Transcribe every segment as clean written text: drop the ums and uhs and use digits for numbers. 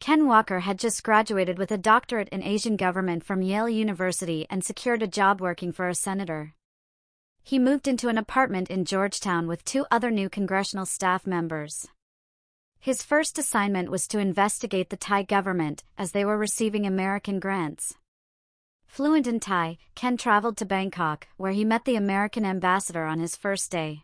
Ken Walker had just graduated with a doctorate in Asian government from Yale University and secured a job working for a senator. He moved into an apartment in Georgetown with 2 other new congressional staff members. His first assignment was to investigate the Thai government, as they were receiving American grants. Fluent in Thai, Ken traveled to Bangkok, where he met the American ambassador on his first day.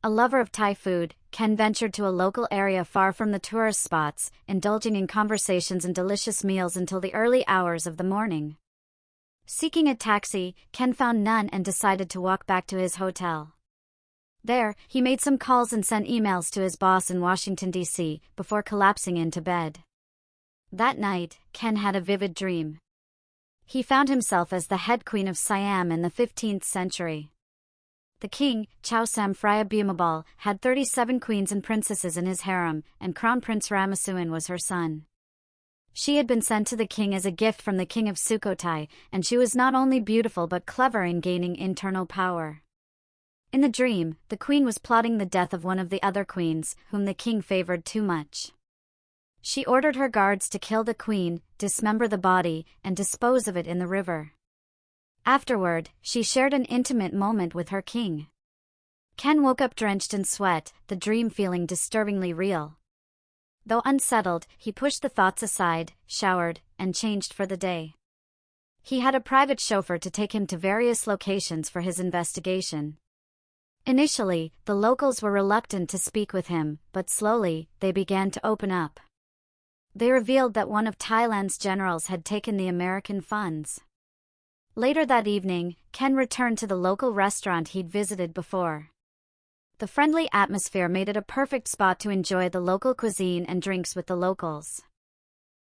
A lover of Thai food, Ken ventured to a local area far from the tourist spots, indulging in conversations and delicious meals until the early hours of the morning. Seeking a taxi, Ken found none and decided to walk back to his hotel. There, he made some calls and sent emails to his boss in Washington, D.C., before collapsing into bed. That night, Ken had a vivid dream. He found himself as the head queen of Siam in the 15th century. The king, Chao Samphria Bhumibol, had 37 queens and princesses in his harem, and Crown Prince Ramasuan was her son. She had been sent to the king as a gift from the king of Sukhothai, and she was not only beautiful but clever in gaining internal power. In the dream, the queen was plotting the death of one of the other queens, whom the king favored too much. She ordered her guards to kill the queen, dismember the body, and dispose of it in the river. Afterward, she shared an intimate moment with her king. Ken woke up drenched in sweat, the dream feeling disturbingly real. Though unsettled, he pushed the thoughts aside, showered, and changed for the day. He had a private chauffeur to take him to various locations for his investigation. Initially, the locals were reluctant to speak with him, but slowly, they began to open up. They revealed that one of Thailand's generals had taken the American funds. Later that evening, Ken returned to the local restaurant he'd visited before. The friendly atmosphere made it a perfect spot to enjoy the local cuisine and drinks with the locals.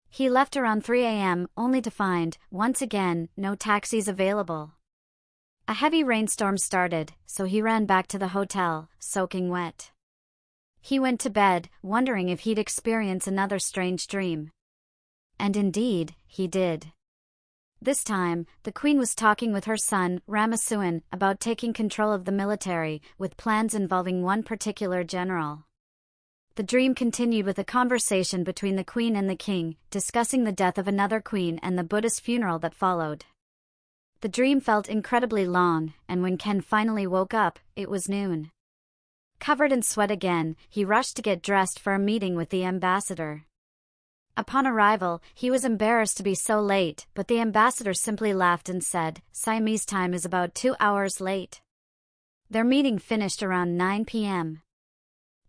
He left around 3 a.m., only to find, once again, no taxis available. A heavy rainstorm started, so he ran back to the hotel, soaking wet. He went to bed, wondering if he'd experience another strange dream. And indeed, he did. This time, the queen was talking with her son, Ramasuan, about taking control of the military, with plans involving one particular general. The dream continued with a conversation between the queen and the king, discussing the death of another queen and the Buddhist funeral that followed. The dream felt incredibly long, and when Ken finally woke up, it was noon. Covered in sweat again, he rushed to get dressed for a meeting with the ambassador. Upon arrival, he was embarrassed to be so late, but the ambassador simply laughed and said, "Siamese time is about 2 hours late." Their meeting finished around 9 p.m.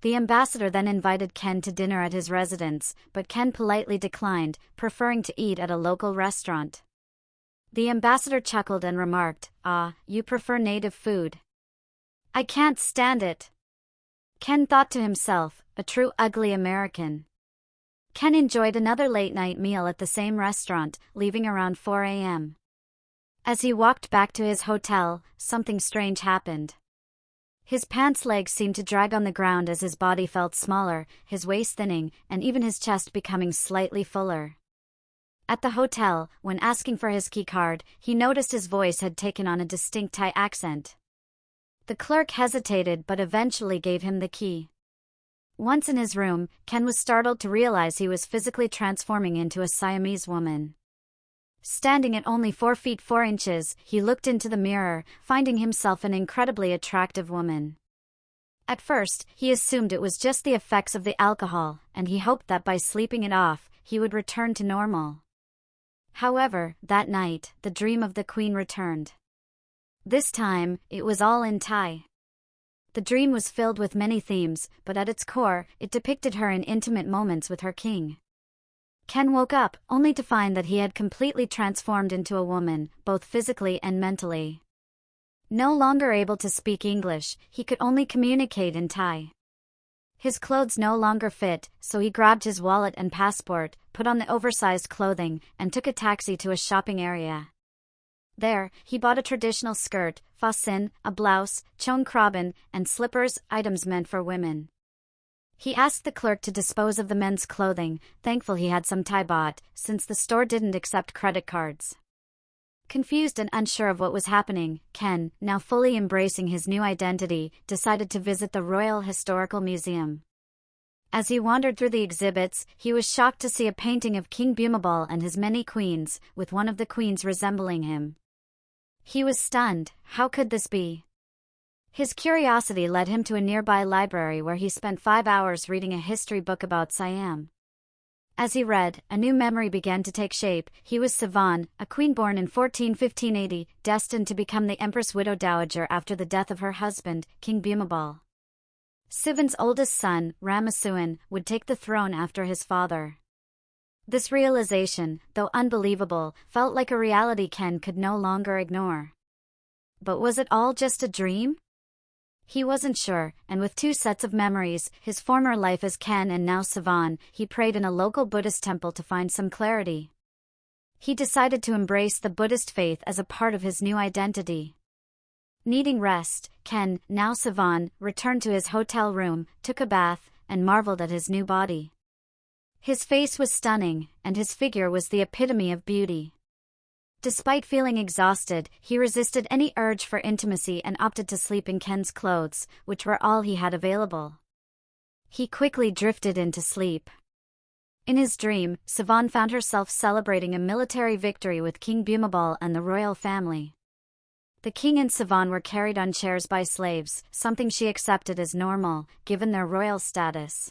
The ambassador then invited Ken to dinner at his residence, but Ken politely declined, preferring to eat at a local restaurant. The ambassador chuckled and remarked, "Ah, you prefer native food. I can't stand it." Ken thought to himself, a true ugly American. Ken enjoyed another late-night meal at the same restaurant, leaving around 4 a.m. As he walked back to his hotel, something strange happened. His pants legs seemed to drag on the ground as his body felt smaller, his waist thinning, and even his chest becoming slightly fuller. At the hotel, when asking for his keycard, he noticed his voice had taken on a distinct Thai accent. The clerk hesitated but eventually gave him the key. Once in his room, Ken was startled to realize he was physically transforming into a Siamese woman. Standing at only 4 feet 4 inches, he looked into the mirror, finding himself an incredibly attractive woman. At first, he assumed it was just the effects of the alcohol, and he hoped that by sleeping it off, he would return to normal. However, that night, the dream of the queen returned. This time, it was all in Thai. The dream was filled with many themes, but at its core, it depicted her in intimate moments with her king. Ken woke up, only to find that he had completely transformed into a woman, both physically and mentally. No longer able to speak English, he could only communicate in Thai. His clothes no longer fit, so he grabbed his wallet and passport, put on the oversized clothing, and took a taxi to a shopping area. There, he bought a traditional skirt, fasin, a blouse, chong kraban, and slippers, items meant for women. He asked the clerk to dispose of the men's clothing, thankful he had some Thai baht, since the store didn't accept credit cards. Confused and unsure of what was happening, Ken, now fully embracing his new identity, decided to visit the Royal Historical Museum. As he wandered through the exhibits, he was shocked to see a painting of King Bhumibol and his many queens, with one of the queens resembling him. He was stunned. How could this be? His curiosity led him to a nearby library where he spent 5 hours reading a history book about Siam. As he read, a new memory began to take shape. He was Sivan, a queen born in 1415 AD, destined to become the empress widow dowager after the death of her husband, King Bhumibol. Sivan's oldest son, Ramasuan, would take the throne after his father. This realization, though unbelievable, felt like a reality Ken could no longer ignore. But was it all just a dream? He wasn't sure, and with 2 sets of memories, his former life as Ken and now Sivan, he prayed in a local Buddhist temple to find some clarity. He decided to embrace the Buddhist faith as a part of his new identity. Needing rest, Ken, now Sivan, returned to his hotel room, took a bath, and marveled at his new body. His face was stunning, and his figure was the epitome of beauty. Despite feeling exhausted, he resisted any urge for intimacy and opted to sleep in Ken's clothes, which were all he had available. He quickly drifted into sleep. In his dream, Sivan found herself celebrating a military victory with King Bhumibol and the royal family. The king and Sivan were carried on chairs by slaves, something she accepted as normal, given their royal status.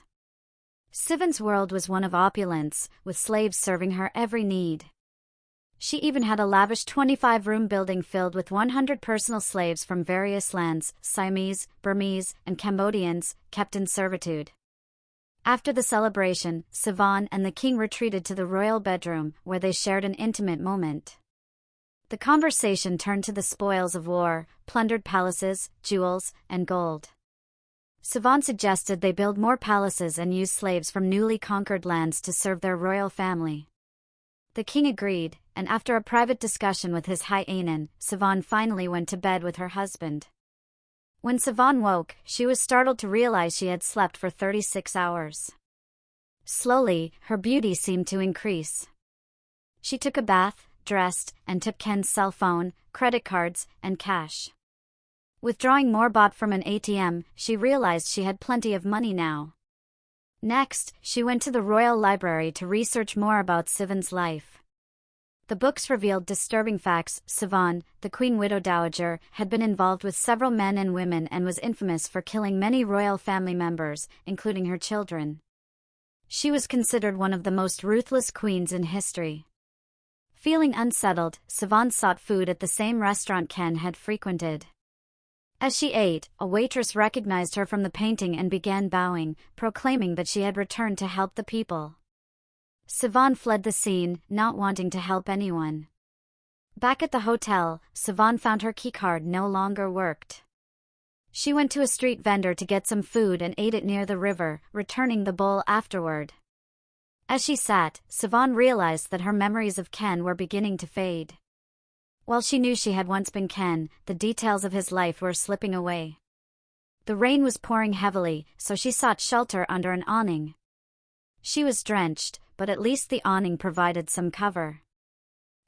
Sivan's world was one of opulence, with slaves serving her every need. She even had a lavish 25-room building filled with 100 personal slaves from various lands, Siamese, Burmese, and Cambodians, kept in servitude. After the celebration, Sivan and the king retreated to the royal bedroom, where they shared an intimate moment. The conversation turned to the spoils of war, plundered palaces, jewels, and gold. Sivan suggested they build more palaces and use slaves from newly conquered lands to serve their royal family. The king agreed, and after a private discussion with his hyanan, Sivan finally went to bed with her husband. When Sivan woke, she was startled to realize she had slept for 36 hours. Slowly, her beauty seemed to increase. She took a bath, dressed, and took Ken's cell phone, credit cards, and cash. Withdrawing more baht from an ATM, she realized she had plenty of money now. Next, she went to the royal library to research more about Sivan's life. The books revealed disturbing facts. Sivan, the queen widow dowager, had been involved with several men and women and was infamous for killing many royal family members, including her children. She was considered one of the most ruthless queens in history. Feeling unsettled, Sivan sought food at the same restaurant Ken had frequented. As she ate, a waitress recognized her from the painting and began bowing, proclaiming that she had returned to help the people. Sivan fled the scene, not wanting to help anyone. Back at the hotel, Sivan found her keycard no longer worked. She went to a street vendor to get some food and ate it near the river, returning the bowl afterward. As she sat, Sivan realized that her memories of Ken were beginning to fade. While she knew she had once been Ken, the details of his life were slipping away. The rain was pouring heavily, so she sought shelter under an awning. She was drenched, but at least the awning provided some cover.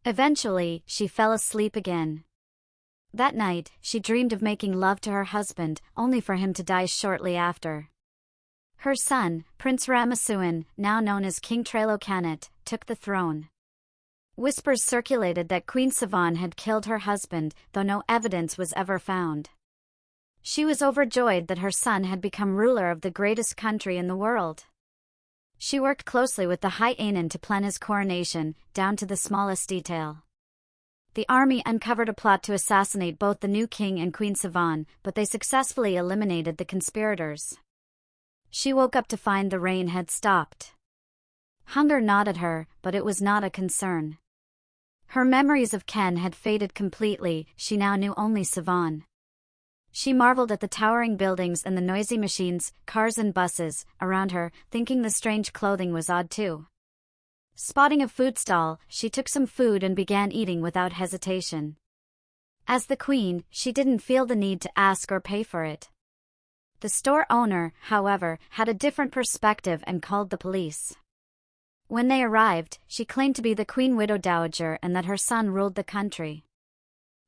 Eventually, she fell asleep again. That night, she dreamed of making love to her husband, only for him to die shortly after. Her son, Prince Ramasuan, now known as King Trailokanat, took the throne. Whispers circulated that Queen Sivan had killed her husband, though no evidence was ever found. She was overjoyed that her son had become ruler of the greatest country in the world. She worked closely with the hyanan to plan his coronation, down to the smallest detail. The army uncovered a plot to assassinate both the new king and Queen Sivan, but they successfully eliminated the conspirators. She woke up to find the rain had stopped. Hunger gnawed at her, but it was not a concern. Her memories of Ken had faded completely, she now knew only Sivan. She marveled at the towering buildings and the noisy machines, cars and buses, around her, thinking the strange clothing was odd too. Spotting a food stall, she took some food and began eating without hesitation. As the queen, she didn't feel the need to ask or pay for it. The store owner, however, had a different perspective and called the police. When they arrived, she claimed to be the queen widow dowager and that her son ruled the country.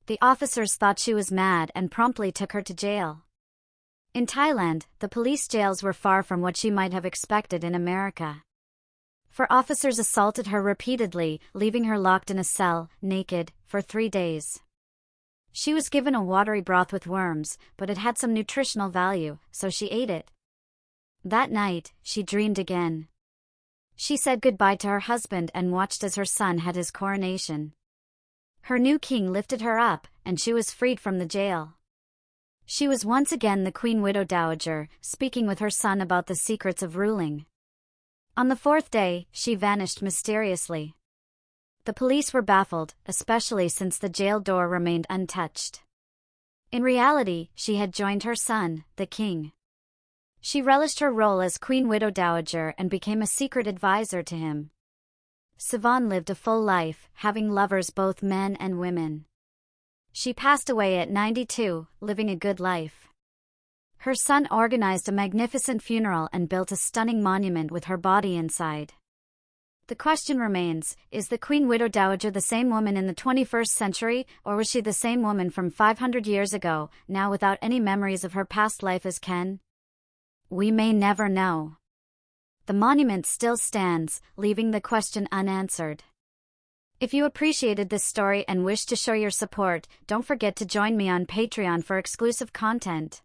The officers thought she was mad and promptly took her to jail. In Thailand, the police jails were far from what she might have expected in America. For officers assaulted her repeatedly, leaving her locked in a cell, naked, for 3 days. She was given a watery broth with worms, but it had some nutritional value, so she ate it. That night, she dreamed again. She said goodbye to her husband and watched as her son had his coronation. Her new king lifted her up, and she was freed from the jail. She was once again the Queen Widow Dowager, speaking with her son about the secrets of ruling. On the 4th day, she vanished mysteriously. The police were baffled, especially since the jail door remained untouched. In reality, she had joined her son, the king. She relished her role as Queen Widow Dowager and became a secret advisor to him. Sivan lived a full life, having lovers both men and women. She passed away at 92, living a good life. Her son organized a magnificent funeral and built a stunning monument with her body inside. The question remains, is the Queen Widow Dowager the same woman in the 21st century, or was she the same woman from 500 years ago, now without any memories of her past life as Ken? We may never know. The monument still stands, leaving the question unanswered. If you appreciated this story and wish to show your support, don't forget to join me on Patreon for exclusive content.